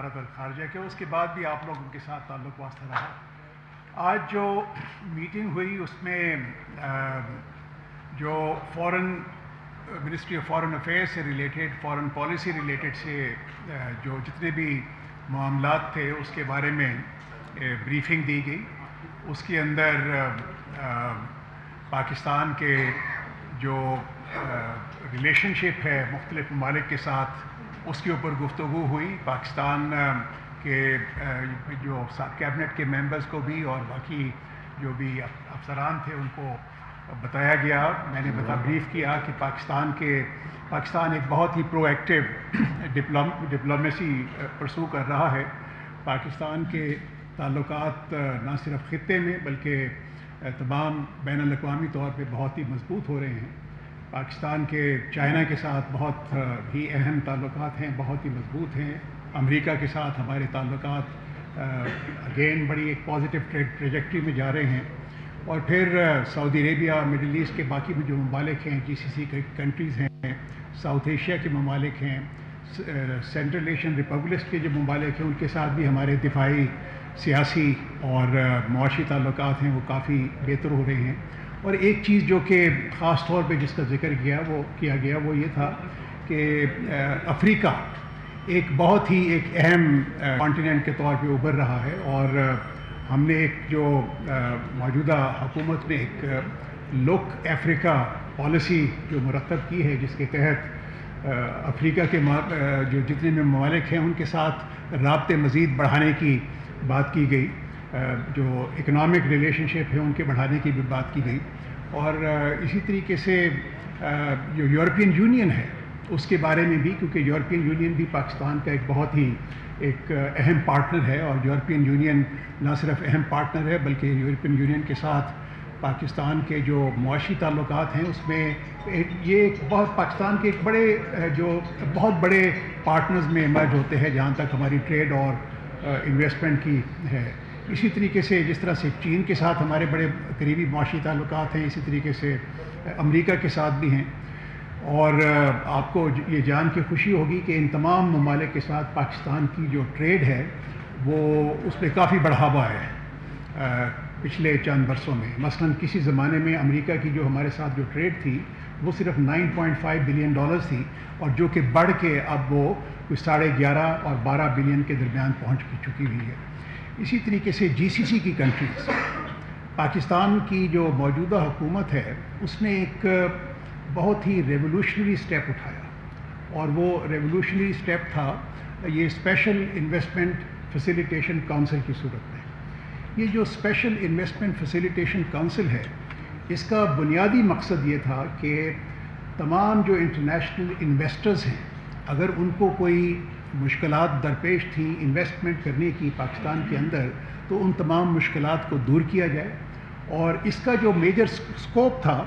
وزارت الخارجہ کے، اس کے بعد بھی آپ لوگوں کے ساتھ تعلق واسطہ رہا۔ آج جو میٹنگ ہوئی اس میں جو منسٹری آف فارن افیئرس سے ریلیٹڈ، فارن پالیسی ریلیٹڈ سے جو جتنے بھی معاملات تھے اس کے بارے میں بریفنگ دی گئی۔ اس کے اندر پاکستان کے جو ریلیشن شپ ہے مختلف ممالک کے ساتھ، اس کے اوپر گفتگو ہوئی۔ پاکستان کے جو کیبنٹ کے ممبرز کو بھی اور باقی جو بھی افسران تھے ان کو بتایا گیا، میں نے بریف کیا کہ پاکستان ایک بہت ہی پرو ایکٹیو ڈپلومیسی پرسو کر رہا ہے۔ پاکستان کے تعلقات نہ صرف خطے میں بلکہ تمام بین الاقوامی طور پہ بہت ہی مضبوط ہو رہے ہیں۔ پاکستان کے چائنا کے ساتھ بہت ہی اہم تعلقات ہیں، بہت ہی مضبوط ہیں۔ امریکہ کے ساتھ ہمارے تعلقات اگین بڑی ایک پازیٹیو ٹریجیکٹری میں جا رہے ہیں۔ اور پھر سعودی عربیہ، مڈل ایسٹ کے باقی بھی جو ممالک ہیں، جی سی سی کنٹریز ہیں، ساؤتھ ایشیا کے ممالک ہیں، سینٹرل ایشین ریپبلکس کے جو ممالک ہیں، ان کے ساتھ بھی ہمارے دفاعی، سیاسی اور معاشی تعلقات ہیں وہ کافی بہتر ہو رہے ہیں۔ اور ایک چیز جو کہ خاص طور پہ جس کا ذکر کیا گیا وہ یہ تھا کہ افریقہ ایک بہت ہی ایک اہم کانٹیننٹ کے طور پہ ابھر رہا ہے، اور ہم نے ایک جو موجودہ حکومت نے ایک لک افریقہ پالیسی جو مرتب کی ہے، جس کے تحت افریقہ کے جو جتنے بھی ممالک ہیں ان کے ساتھ رابطے مزید بڑھانے کی بات کی گئی، جو اکنامک ریلیشن شپ ہے ان کے بڑھانے کی بھی بات کی گئی۔ اور اسی طریقے سے جو یورپین یونین ہے اس کے بارے میں بھی، کیونکہ یورپین یونین بھی پاکستان کا ایک بہت ہی ایک اہم پارٹنر ہے، اور یورپین یونین نہ صرف اہم پارٹنر ہے بلکہ یورپین یونین کے ساتھ پاکستان کے جو معاشی تعلقات ہیں اس میں یہ بہت پاکستان کے ایک بہت بڑے پارٹنرز میں ایمرج ہوتے ہیں جہاں تک ہماری ٹریڈ اور انویسٹمنٹ کی ہے۔ اسی طریقے سے جس طرح سے چین کے ساتھ ہمارے بڑے قریبی معاشی تعلقات ہیں، اسی طریقے سے امریکہ کے ساتھ بھی ہیں۔ اور آپ کو یہ جان کے خوشی ہوگی کہ ان تمام ممالک کے ساتھ پاکستان کی جو ٹریڈ ہے وہ اس میں کافی بڑھاوا ہے پچھلے چند برسوں میں۔ مثلاً کسی زمانے میں امریکہ کی جو ہمارے ساتھ جو ٹریڈ تھی وہ صرف $9.5 بلین تھی، اور جو کہ بڑھ کے اب وہ کچھ 11.5 اور 12 بلین کے درمیان پہنچ چکی ہوئی ہے۔ اسی طریقے سے جی سی سی کی کنٹریز، پاکستان کی جو موجودہ حکومت ہے اس نے ایک بہت ہی ریولوشنری سٹیپ اٹھایا، اور وہ ریولوشنری سٹیپ تھا یہ اسپیشل انویسٹمنٹ فیسیلیٹیشن کونسل کی صورت میں۔ یہ جو اسپیشل انویسٹمنٹ فیسیلیٹیشن کونسل ہے اس کا بنیادی مقصد یہ تھا کہ تمام جو انٹرنیشنل انویسٹرز ہیں اگر ان کو کوئی مشکلات درپیش تھیں انویسٹمنٹ کرنے کی پاکستان کے اندر، تو ان تمام مشکلات کو دور کیا جائے۔ اور اس کا جو میجر سکوپ تھا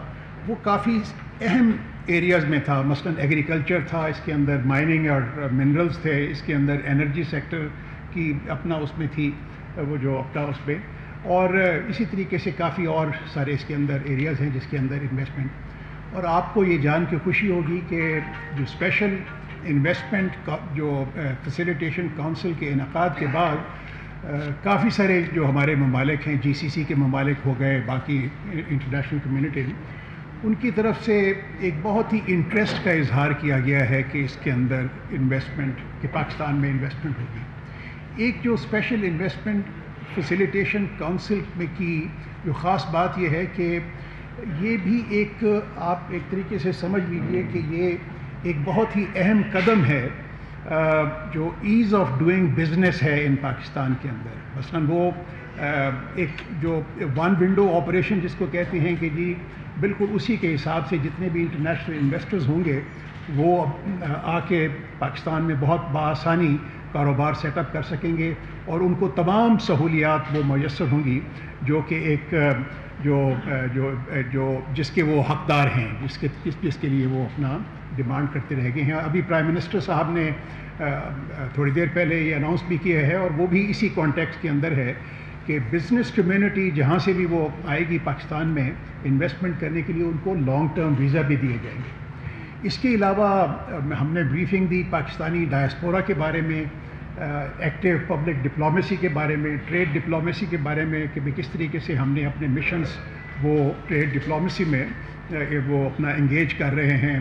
وہ کافی اہم ایریاز میں تھا، مثلاً ایگریکلچر تھا، اس کے اندر مائننگ اور منرلز تھے، اس کے اندر انرجی سیکٹر کی اپنا اس میں تھی وہ جو اپنا اس میں، اور اسی طریقے سے کافی اور سارے اس کے اندر ایریاز ہیں جس کے اندر انویسٹمنٹ۔ اور آپ کو یہ جان کے خوشی ہوگی کہ جو اسپیشل انویسٹمنٹ جو فیسیلیٹیشن کونسل کے انعقاد کے بعد کافی سارے جو ہمارے ممالک ہیں، جی سی سی کے ممالک ہو گئے، باقی انٹرنیشنل کمیونٹی، ان کی طرف سے ایک بہت ہی انٹرسٹ کا اظہار کیا گیا ہے کہ اس کے اندر انویسٹمنٹ، کہ پاکستان میں انویسٹمنٹ ہوگی۔ ایک جو اسپیشل انویسٹمنٹ فیسیلیٹیشن کونسل میں کی جو خاص بات یہ ہے کہ یہ بھی ایک آپ ایک طریقے سے سمجھ لیجئے کہ یہ ایک بہت ہی اہم قدم ہے جو ایز آف ڈوئنگ بزنس ہے ان پاکستان کے اندر۔ مثلاً وہ ایک جو ون ونڈو آپریشن جس کو کہتے ہیں کہ جی بالکل اسی کے حساب سے جتنے بھی انٹرنیشنل انویسٹرز ہوں گے وہ آ کے پاکستان میں بہت بآسانی کاروبار سیٹ اپ کر سکیں گے، اور ان کو تمام سہولیات وہ میسر ہوں گی جو کہ ایک جس کے وہ حقدار ہیں، جس کے لیے وہ اپنا ڈیمانڈ کرتے رہ گئے ہیں۔ ابھی پرائم منسٹر صاحب نے تھوڑی دیر پہلے یہ اناؤنس بھی کیا ہے، اور وہ بھی اسی کانٹیکسٹ کے اندر ہے کہ بزنس کمیونٹی جہاں سے بھی وہ آئے گی پاکستان میں انویسٹمنٹ کرنے کے لیے ان کو لانگ ٹرم ویزا بھی دیے جائیں گے۔ اس کے علاوہ ہم نے بریفنگ دی پاکستانی ڈائسپورا کے بارے میں ایکٹیو پبلک ڈپلومیسی کے بارے میں، ٹریڈ ڈپلومیسی کے بارے میں کہ کس طریقے سے ہم نے اپنے مشنز وہ ٹریڈ ڈپلومیسی میں وہ اپنا انگیج کر رہے ہیں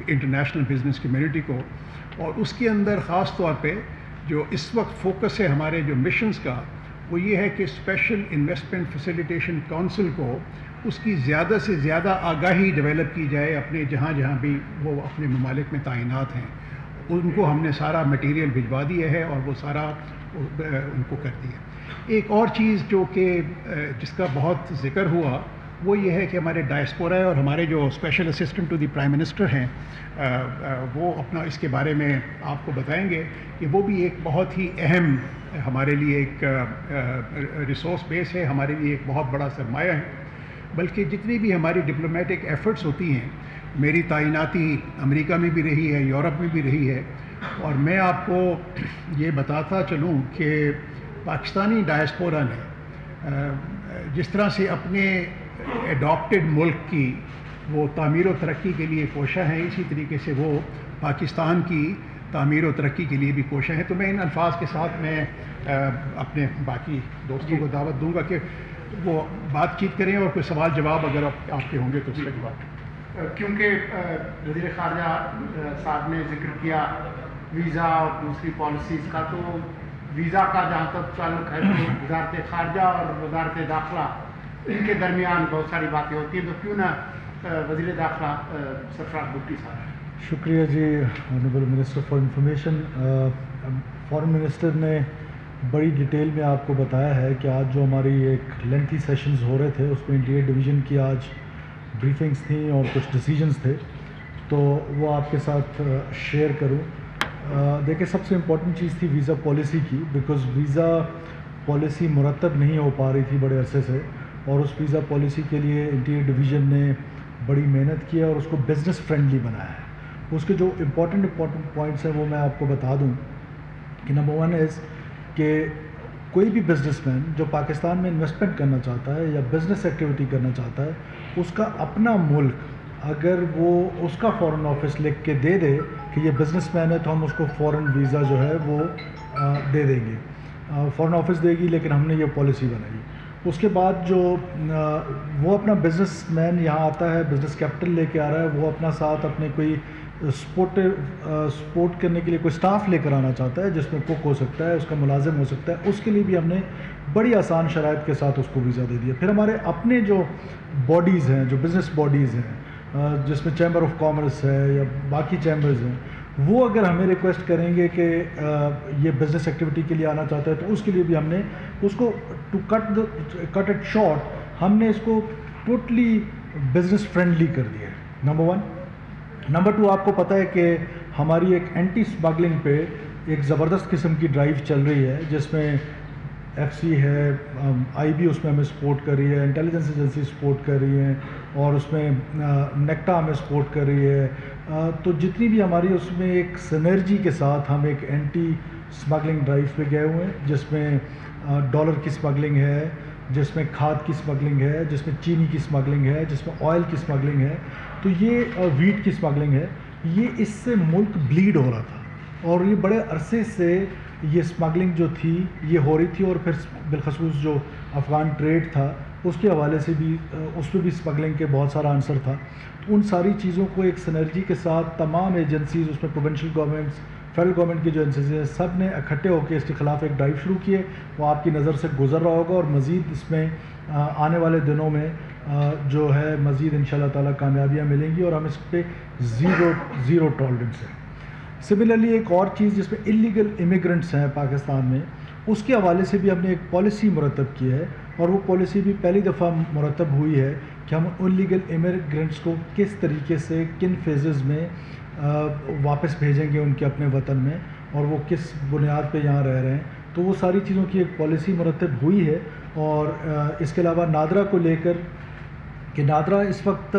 انٹرنیشنل بزنس کمیونٹی کو. اور اس کے اندر خاص طور پہ جو اس وقت فوکس ہے ہمارے جو مشنز کا وہ یہ ہے کہ اسپیشل انویسٹمنٹ فیسیلیٹیشن کونسل کو اس کی زیادہ سے زیادہ آگاہی ڈیولپ کی جائے اپنے جہاں بھی وہ اپنے ممالک میں تعینات ہیں. ان کو ہم نے سارا مٹیریل بھجوا دیا ہے اور وہ سارا ان کو کر دیا. ایک اور چیز جو کہ جس کا بہت ذکر ہوا وہ یہ ہے کہ ہمارے ڈائسپورا اور ہمارے جو special assistant to the prime minister ہیں وہ اپنا اس کے بارے میں آپ کو بتائیں گے کہ وہ بھی ایک بہت ہی اہم ہمارے لیے ایک ریسورس بیس ہے، ہمارے لیے ایک بہت بڑا سرمایہ ہے. بلکہ جتنی بھی ہماری ڈپلومیٹک ایفرٹس ہوتی ہیں، میری تعیناتی امریکہ میں بھی رہی ہے، یورپ میں بھی رہی ہے، اور میں آپ کو یہ بتاتا چلوں کہ پاکستانی ڈائسپورا نے جس طرح سے اپنے اڈاپٹڈ ملک کی وہ تعمیر و ترقی کے لیے کوشاں ہیں، اسی طریقے سے وہ پاکستان کی تعمیر و ترقی کے لیے بھی کوشاں ہیں. تو میں ان الفاظ کے ساتھ میں اپنے باقی دوستوں کو دعوت دوں گا کہ وہ بات چیت کریں اور کوئی سوال جواب اگر آپ کے ہوں گے تو اس کا جواب. کیونکہ وزیر خارجہ صاحب نے ذکر کیا ویزا اور دوسری پالیسیز کا، تو ویزا کا جہاں تک تعلق ہے تو وزارت خارجہ اور وزارت داخلہ ان کے درمیان بہت ساری باتیں ہوتی ہیں، تو کیوں نہ وزیر داخلہ سرفراز بھٹی صاحب. شکریہ جی honourable minister for information. Foreign minister نے بڑی ڈیٹیل میں آپ کو بتایا ہے کہ آج جو ہماری ایک لینتھی سیشنز ہو رہے تھے اس میں انٹیریئر ڈویژن کی آج بریفنگز تھیں اور کچھ ڈیسیجنز تھے، تو وہ آپ کے ساتھ شیئر کروں. دیکھیں، سب سے امپورٹنٹ چیز تھی ویزا پالیسی کی، بیکاز ویزا پالیسی مرتب نہیں ہو پا رہی تھی بڑے عرصے سے، اور اس ویزا پالیسی کے لیے انٹیریئر ڈویژن نے بڑی محنت کی ہے اور اس کو بزنس فرینڈلی بنایا ہے. اس کے جو امپورٹنٹ پوائنٹس ہیں وہ میں آپ کو بتا دوں کہ نمبر 1 از کہ کوئی بھی بزنس مین جو پاکستان میں انویسٹمنٹ کرنا چاہتا ہے یا بزنس ایکٹیویٹی کرنا چاہتا ہے، اس کا اپنا ملک اگر وہ اس کا فارن آفس لکھ کے دے دے کہ یہ بزنس مین ہے تو ہم اس کو فارن ویزا جو ہے وہ دے دیں گے. فارن آفس دے گی، لیکن ہم نے یہ پالیسی بنائی. اس کے بعد جو وہ اپنا بزنس مین یہاں آتا ہے، بزنس کیپٹل لے کے آ رہا ہے، وہ اپنا ساتھ اپنے کوئی سپورٹ کرنے کے لیے کوئی سٹاف لے کر آنا چاہتا ہے جس میں کوک ہو سکتا ہے، اس کا ملازم ہو سکتا ہے، اس کے لیے بھی ہم نے بڑی آسان شرائط کے ساتھ اس کو ویزا دے دیا. پھر ہمارے اپنے جو باڈیز ہیں، جو بزنس باڈیز ہیں، جس میں چیمبر آف کامرس ہے یا باقی چیمبرز ہیں، وہ اگر ہمیں ریکویسٹ کریں گے کہ یہ بزنس ایکٹیویٹی کے لیے آنا چاہتا ہے تو اس کے لیے بھی ہم نے اس کو ٹو کٹ اٹ شارٹ ہم نے اس کو ٹوٹلی بزنس فرینڈلی کر دیا ہے. نمبر 1. نمبر 2، آپ کو پتہ ہے کہ ہماری ایک اینٹی اسمگلنگ پہ ایک زبردست قسم کی ڈرائیو چل رہی ہے، جس میں ایف سی ہے، آئی بی اس میں ہمیں سپورٹ کر رہی ہے، انٹیلیجنس ایجنسی سپورٹ کر رہی ہے، اور اس میں نیکٹا ہمیں سپورٹ کر رہی ہے. تو جتنی بھی ہماری اس میں ایک سنرجی کے ساتھ ہم ایک اینٹی اسمگلنگ ڈرائیو پہ گئے ہوئے ہیں، جس میں ڈالر کی اسمگلنگ ہے، جس میں کھاد کی اسمگلنگ ہے، جس میں چینی کی اسمگلنگ ہے، جس میں آئل کی اسمگلنگ ہے، تو یہ ویٹ کی اسمگلنگ ہے. یہ اس سے ملک بلیڈ ہو رہا تھا اور یہ بڑے عرصے سے یہ اسمگلنگ جو تھی یہ ہو رہی تھی. اور پھر بالخصوص جو افغان ٹریڈ تھا اس کے حوالے سے بھی اس پہ بھی اسمگلنگ کے بہت سارا آنسر تھا. ان ساری چیزوں کو ایک سنرجی کے ساتھ تمام ایجنسیز، اس میں پروونشل گورنمنٹس، فیڈرل گورنمنٹ کی جو ایجنسیز ہیں، سب نے اکٹھے ہو کے اس کے خلاف ایک ڈرائیو شروع کی ہے. وہ آپ کی نظر سے گزر رہا ہوگا اور مزید اس میں آنے والے دنوں میں جو ہے مزید انشاءاللہ تعالیٰ کامیابیاں ملیں گی اور ہم اس پہ زیرو ٹالرنس ہے. سملرلی ایک اور چیز جس میں انلیگل امیگرنٹس ہیں پاکستان میں، اس کے حوالے سے بھی ہم نے ایک پالیسی مرتب کی ہے، اور وہ پالیسی بھی پہلی دفعہ مرتب ہوئی ہے کہ ہم انلیگل امیگرنٹس کو کس طریقے سے کن فیزز میں واپس بھیجیں گے ان کے اپنے وطن میں، اور وہ کس بنیاد پہ یہاں رہ رہے ہیں. تو وہ ساری چیزوں کی ایک پالیسی مرتب ہوئی ہے. اور اس کے علاوہ نادرا کو لے کر کہ نادرا اس وقت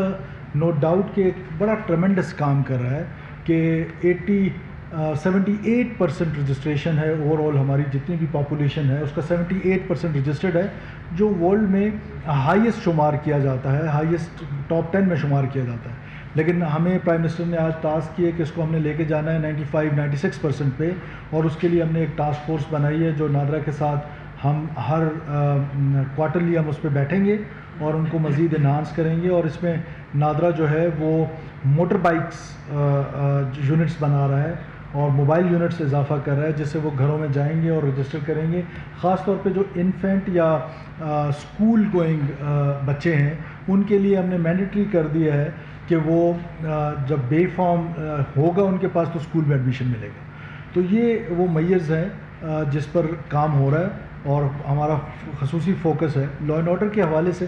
نو ڈاؤٹ کہ ایک بڑا ٹرمنڈس کام کر رہا ہے کہ 78% رجسٹریشن ہے اوور آل. ہماری جتنی بھی پاپولیشن ہے اس کا 78% رجسٹرڈ ہے، جو ورلڈ میں ہائیسٹ شمار کیا جاتا ہے، ہائیسٹ ٹاپ 10 میں شمار کیا جاتا ہے. لیکن ہمیں پرائم منسٹر نے آج ٹاسک کیا کہ اس کو ہم نے لے کے جانا ہے 95-96% پہ، اور اس کے لیے ہم نے ایک ٹاسک فورس بنائی ہے جو نادرا کے ساتھ ہم ہر کوارٹرلی ہم اس پہ بیٹھیں گے اور ان کو مزید انہانس کریں گے. اور اس میں نادرا جو ہے وہ موٹر بائکس یونٹس بنا رہا ہے اور موبائل یونٹس اضافہ کر رہا ہے، جس سے وہ گھروں میں جائیں گے اور رجسٹر کریں گے. خاص طور پہ جو انفینٹ یا اسکول گوئنگ بچے ہیں ان کے لیے ہم نے مینڈیٹری کر دیا ہے کہ وہ جب بے فارم ہوگا ان کے پاس تو اسکول میں ایڈمیشن ملے گا. تو یہ وہ میئرز ہیں جس پر کام ہو رہا ہے اور ہمارا خصوصی فوکس ہے. لا اینڈ آرڈر کے حوالے سے،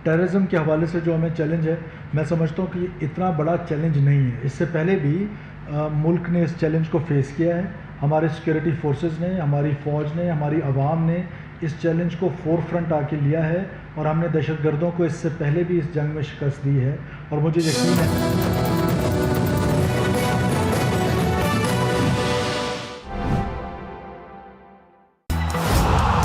ٹیررزم کے حوالے سے جو ہمیں چیلنج ہے، میں سمجھتا ہوں کہ یہ اتنا بڑا چیلنج نہیں ہے. اس سے پہلے بھی ملک نے اس چیلنج کو فیس کیا ہے. ہمارے سیکورٹی فورسز نے، ہماری فوج نے، ہماری عوام نے اس چیلنج کو فور فرنٹ آ کے لیا ہے، اور ہم نے دہشت گردوں کو اس سے پہلے بھی اس جنگ میں شکست دی ہے، اور مجھے یقین ہے